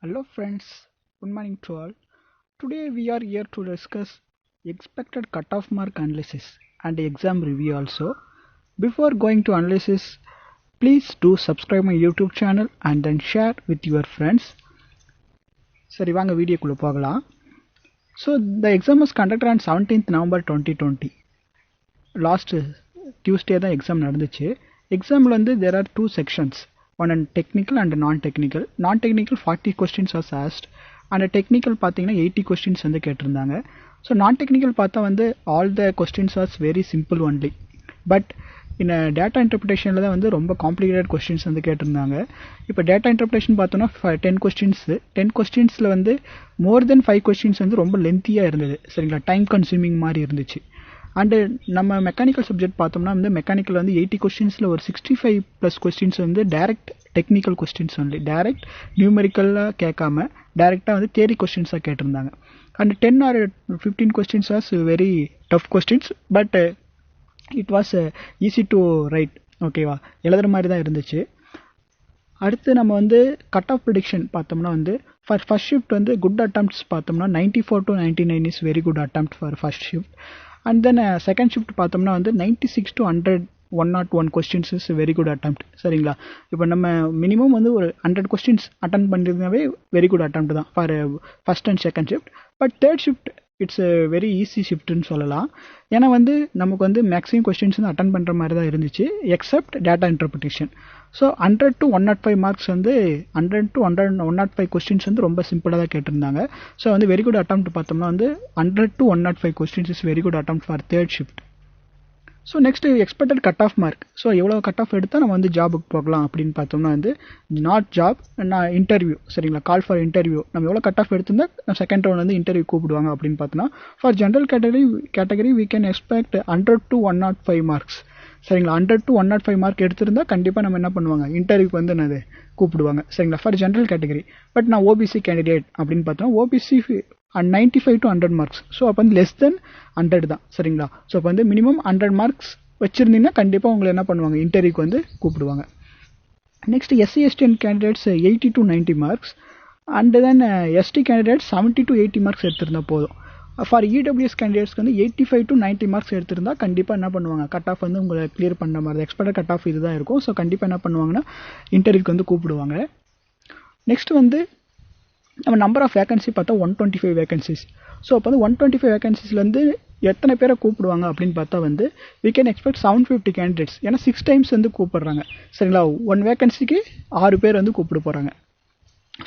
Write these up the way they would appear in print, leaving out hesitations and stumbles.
Hello friends, good morning to all. Today we are here to discuss expected cutoff mark analysis and exam review also. Before going to analysis, please do subscribe my YouTube channel and then share with your friends. சரி வாங்க வீடியோக்குள்ள போகலாம். So the exam was conducted on 17th November 2020. Last Tuesday தான் exam நடந்துச்சு. எக்ஸாமில் வந்து there are two sections. One and technical and non-technical. Non-technical 40 questions was asked and technical பார்த்தீங்கன்னா 80 questions வந்து கேட்டிருந்தாங்க. ஸோ non-technical பார்த்தா வந்து all the questions was very simple only. But in data இன்டர்பிரிட்டேஷனில் தான் வந்து ரொம்ப காம்ப்ளிகேட்டட் கொஸ்டின்ஸ் வந்து கேட்டிருந்தாங்க. இப்போ டேட்டா இன்டர்பிரிட்டேஷன் பார்த்தோன்னா 10 கொஸ்டின்ஸில் வந்து மோர் தென் 5 கொஸ்டின்ஸ் வந்து ரொம்ப லென்த்தியாக இருந்தது. சரிங்களா, டைம் கன்சூமிங் மாதிரி இருந்துச்சு. அண்டு நம்ம மெக்கானிக்கல் சப்ஜெக்ட் பார்த்தோம்னா வந்து மெக்கானிக்கல் வந்து 80 கொஸ்டின்ஸில் ஒரு 65+ கொஸ்டின்ஸ் வந்து direct technical questions only, direct நியூமெரிக்கலாக கேட்காம டைரெக்டாக வந்து தியரி கொஸ்டின்ஸாக கேட்டிருந்தாங்க. And 10 or 15 questions was very tough questions, but it was easy to write. ஓகேவா, எழுதுகிற மாதிரி தான் இருந்துச்சு. அடுத்து நம்ம வந்து கட் ஆஃப் ப்ரிடிக்ஷன் பார்த்தோம்னா வந்து ஃபார் ஃபர்ஸ்ட் ஷிஃப்ட் வந்து குட் அட்டம்ப்ட்ஸ் பார்த்தோம்னா 94 to 99 is very good attempt for first shift. And then second shift பார்த்தோம்னா வந்து 96 to 100 101 questions is very good attempt. சரிங்களா, இப்போ நம்ம மினிமம் வந்து ஒரு 100 கொஸ்டின்ஸ் அட்டன் பண்ணிருந்தாவே வெரி குட் அட்டம்ப்ட் தான் for first and second shift. But third shift it's very easy ஷிஃப்ட்னு சொல்லலாம். ஏன்னா வந்து நமக்கு வந்து மேக்ஸிமம் கொஸ்டின்ஸ் வந்து அட்டன் பண்ணுற மாதிரி தான் இருந்துச்சு except data interpretation. So 100 to 105 marks வந்து 100 to 105 கொஸ்டின்ஸ் வந்து ரொம்ப சிம்பிளாக தான் கேட்டிருந்தாங்க. ஸோ வந்து வெரி குட் அட்டம்ப்ட் பார்த்தோம்னா வந்து 100 to 105 questions is very good attempt for third shift. So next expected cut off mark. So எவ்வளோ கட் ஆஃப் எடுத்தால் நம்ம வந்து ஜாபுக்கு போகலாம் அப்படின்னு பார்த்தோம்னா வந்து நாட் ஜாப், நான் இன்டர்வியூ. சரிங்களா, கால் ஃபார் இன்டர்வியூ நம்ம எவ்வளோ கட் ஆஃப் எடுத்திருந்தா செகண்ட் ரவுண்ட் வந்து இன்டர்வியூ கூப்பிடுவாங்க அப்படின்னு பார்த்தோன்னா for general category we can expect 100 to 105 marks. சரிங்களா, 100 to 105 மார்க் எடுத்திருந்தா கண்டிப்பாக நம்ம என்ன பண்ணுவாங்க, இன்டர்வியூக்கு வந்து என்னது கூப்பிடுவாங்க. சரிங்களா, ஃபார் ஜென்ரல் கேட்டகரி. பட் நான் ஓபிசி கேண்டிடேட் அப்படின்னு பார்த்தோன்னா ஓபிசி 95 to 100 மார்க்ஸ். ஸோ அப்போ வந்து லெஸ் தென் 100 தான். சரிங்களா, ஸோ அப்போ வந்து மினிமம் 100 மார்க்ஸ் வச்சுருந்தீங்கன்னா கண்டிப்பாக உங்களை என்ன பண்ணுவாங்க, இன்டர்வியூக்கு வந்து கூப்பிடுவாங்க. Next SC ST candidates 80 to 90 marks and then ST candidates 70 to 80 marks எடுத்திருந்தா போதும். ஃபார் இடபிள்யூஎஸ் கேண்டிடேட்ஸ்க்கு வந்து 85 to 90 மார்க்ஸ் எடுத்திருந்தா கண்டிப்பாக என்ன பண்ணுவாங்க, கட் ஆஃப் வந்து உங்களை கிளியர் பண்ணுற மாதிரி எக்ஸ்பெக்டட் கட் ஆஃப் இதுதான் இருக்கும். ஸோ கண்டிப்பாக என்ன பண்ணுவாங்கன்னா இன்டர்வியூக்கு வந்து கூப்பிடுவாங்க. நெக்ஸ்ட் வந்து நம்ம நம்பர் ஆஃப் வேகன்சி பார்த்தா 125 வேகன்சிஸ். ஸோ அப்போ வந்து 125 வேகன்சிஸ்லேருந்து எத்தனை பேரை கூப்பிடுவாங்க அப்படின்னு பார்த்தா வந்து we can expect 750 கேண்டிடேட்ஸ். ஏன்னா 6 டைம்ஸ் வந்து கூப்பிடுறாங்க. சரிங்களா, 1 வேகன்சிக்கு 6 பேர் வந்து கூப்பிட்டு போகிறாங்க.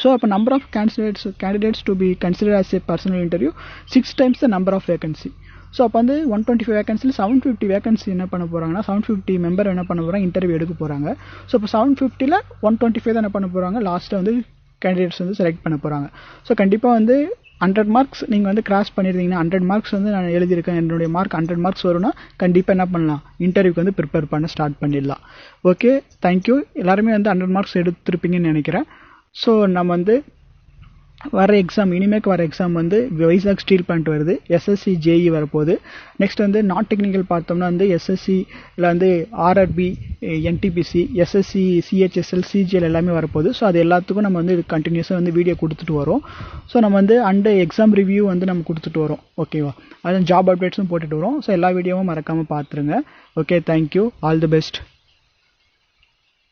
ஸோ அப்போ number of candidates to be consider as a personal interview 6 times the number of vacancy. So அப்போ வந்து 125 வேகன்சியில் 750 வேகன்சி என்ன பண்ண போகிறாங்கன்னா 750 மெம்பர் என்ன பண்ண போகிறாங்க, இன்டர்வியூ எடுக்க போகிறாங்க. ஸோ இப்போ 750ல் 125 தான் என்ன பண்ண போகிறாங்க, லாஸ்ட்டாக வந்து கேண்டிடேட்ஸ் வந்து செலக்ட் பண்ண போகிறாங்க. ஸோ கண்டிப்பாக வந்து 100 மார்க்ஸ் நீங்கள் வந்து கிராஸ் பண்ணியிருந்தீங்கன்னா 100 மார்க்ஸ் வந்து நான் எழுதியிருக்கேன், என்னுடைய மார்க் 100 மார்க்ஸ் வரும்னா கண்டிப்பாக என்ன பண்ணலாம், இன்டர்வியூக்கு வந்து ப்ரிப்பேர் பண்ண ஸ்டார்ட் பண்ணிடலாம். Okay, thank you. எல்லாருமே வந்து 100 மார்க்ஸ் எடுத்திருப்பீங்கன்னு நினைக்கிறேன். ஸோ நம்ம வந்து வர எக்ஸாம் இனிமேக்கு வர எக்ஸாம் வந்து வைசாக் ஸ்டீல் பிளான்ட் வருது, எஸ்எஸ்சி ஜேஇ வரப்போகுது. நெக்ஸ்ட் வந்து நாட் டெக்னிக்கல் பார்த்தோம்னா வந்து எஸ்எஸ்சியில் வந்து RRB, NTPC, SSC, CHSL, CGL எல்லாமே வரப்போகுது. ஸோ அது எல்லாத்துக்கும் நம்ம வந்து கண்டினியூஸாக வந்து வீடியோ கொடுத்துட்டு வரோம். ஸோ நம்ம வந்து அண்டு எக்ஸாம் ரிவ்யூ வந்து நம்ம கொடுத்துட்டு வரோம். ஓகேவா, அது ஜாப் அப்டேட்ஸும் போட்டுட்டு வரோம். ஸோ எல்லா வீடியோவும் மறக்காமல் பார்த்துருங்க. Okay, thank you, all the best.